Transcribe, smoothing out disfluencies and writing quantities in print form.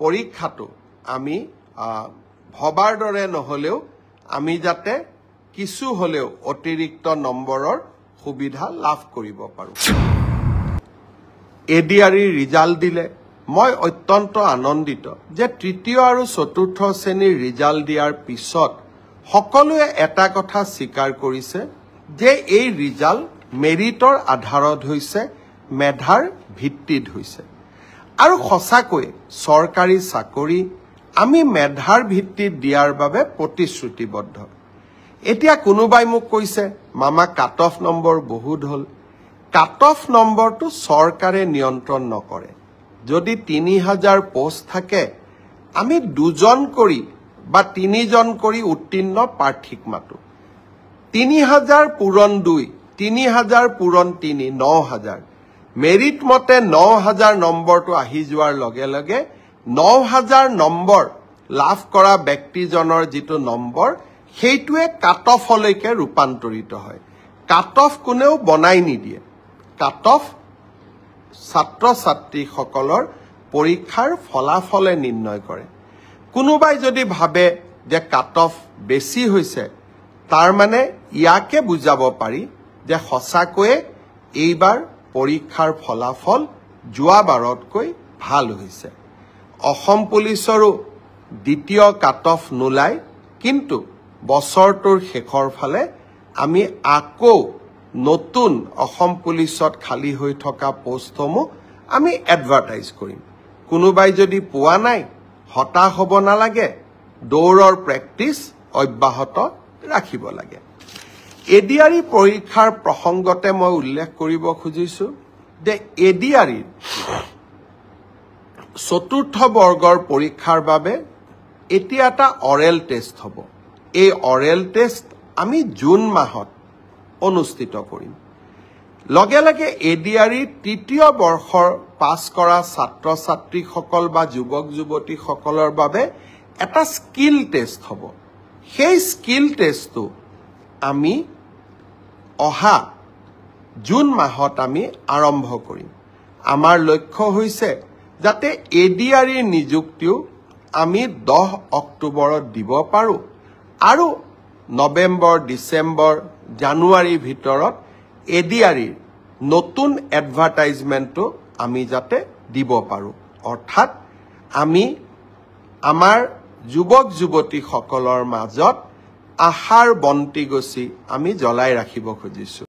পৰীক্ষাটো আমি ভবাৰ দৰে নহলেও আমি যাতে কিছু হলেও অতিৰিক্ত নম্বৰৰ সুবিধা লাভ কৰিব পাৰো। এডিআৰই ৰিজাল্ট দিলে মই অত্যন্ত আনন্দিত যে তৃতীয় আৰু চতুৰ্থ শ্ৰেণীৰ ৰিজাল্ট দিয়াৰ পিছত সকলোৱে এটা কথা স্বীকাৰ কৰিছে যে এই ৰিজাল্ট মেৰিটৰ আধাৰত হৈছে, মেধাৰ ভিত্তিত হৈছে। আৰু সঁচাকৈ চৰকাৰী চাকৰি আমি মেধাৰ ভিত্তিত দিয়াৰ বাবে প্ৰতিশ্ৰুতিবদ্ধ। এতিয়া কোনোবাই মোক কৈছে মামা কাট অফ নম্বৰ বহুত হ'ল। কাট অফ নম্বৰটো চৰকাৰে নিয়ন্ত্ৰণ নকৰে। যদি ৩০০০ পোষ্ট থাকে আমি ২জন কৰি বা ৩জন কৰি উত্তীৰ্ণ প্ৰাৰ্থীক মাতো। ৩০০০ পূৰণ ২, ৩০০০ পূৰণ ৩, ৯০০০। মেৰিট মতে ৯০০০ নম্বৰটো আহি যোৱাৰ লগে লগে ৯০০০ নম্বৰ লাভ কৰা ব্যক্তিজনৰ যিটো নম্বৰ সেইটোৱে কাট অফলৈকে ৰূপান্তৰিত হয়। কাট অফ কোনেও বনাই নিদিয়ে। কাট অফ ছাত্ৰ ছাত্ৰীসকলৰ পৰীক্ষাৰ ফলাফলে নিৰ্ণয় কৰে। কোনোবাই যদি ভাবে যে কাট অফ বেছি হৈছে তাৰ মানে ইয়াকে বুজাব পাৰি যে সঁচাকৈয়ে এইবাৰ পৰীক্ষাৰ ফলাফল যোৱাবাৰতকৈ ভাল হৈছে। অসম পুলিচৰো দ্বিতীয় কাট অফ নোলায়, কিন্তু বছৰটোৰ শেষৰ ফালে আমি আকৌ নতুন অসম পুলিচত খালী হৈ থকা পোষ্টসমূহ আমি এডভাৰটাইজ কৰিম। কোনোবাই যদি পোৱা নাই হতাশ হ'ব নালাগে, দৌৰৰ প্ৰেক্টিচ অব্যাহত ৰাখিব লাগে। এডিআৰই পৰীক্ষাৰ প্ৰসংগতে মই উল্লেখ কৰিব খুজিছো যে এডিআৰই চতুৰ্থ বৰ্গৰ পৰীক্ষাৰ বাবে এতিয়া এটা অৰেল টেষ্ট হ'ব। এই অৰেল টেষ্ট আমি জুন মাহত অনুষ্ঠিত কৰিম। লগে লগে এডিআৰই তৃতীয় বৰ্ষৰ পাছ কৰা ছাত্ৰ ছাত্ৰীসকল বা যুৱক যুৱতীসকলৰ বাবে এটা স্কিল টেষ্ট হ'ব। সেই স্কিল টেষ্টটো আমি অহা জুন মাহত আমি আৰম্ভ কৰিম। আমাৰ লক্ষ্য হৈছে যাতে এডিআৰইৰ নিযুক্তিও আমি 10 অক্টোবৰত দিব পাৰোঁ আৰু নৱেম্বৰ, ডিচেম্বৰ, জানুৱাৰীৰ ভিতৰত এডিআৰইৰ নতুন এডভাৰটাইজমেণ্টটো আমি যাতে দিব পাৰোঁ। অৰ্থাৎ আমি আমাৰ যুৱক যুৱতীসকলৰ মাজত আশাৰ বন্তি গছি আমি জ্বলাই ৰাখিব খুজিছোঁ।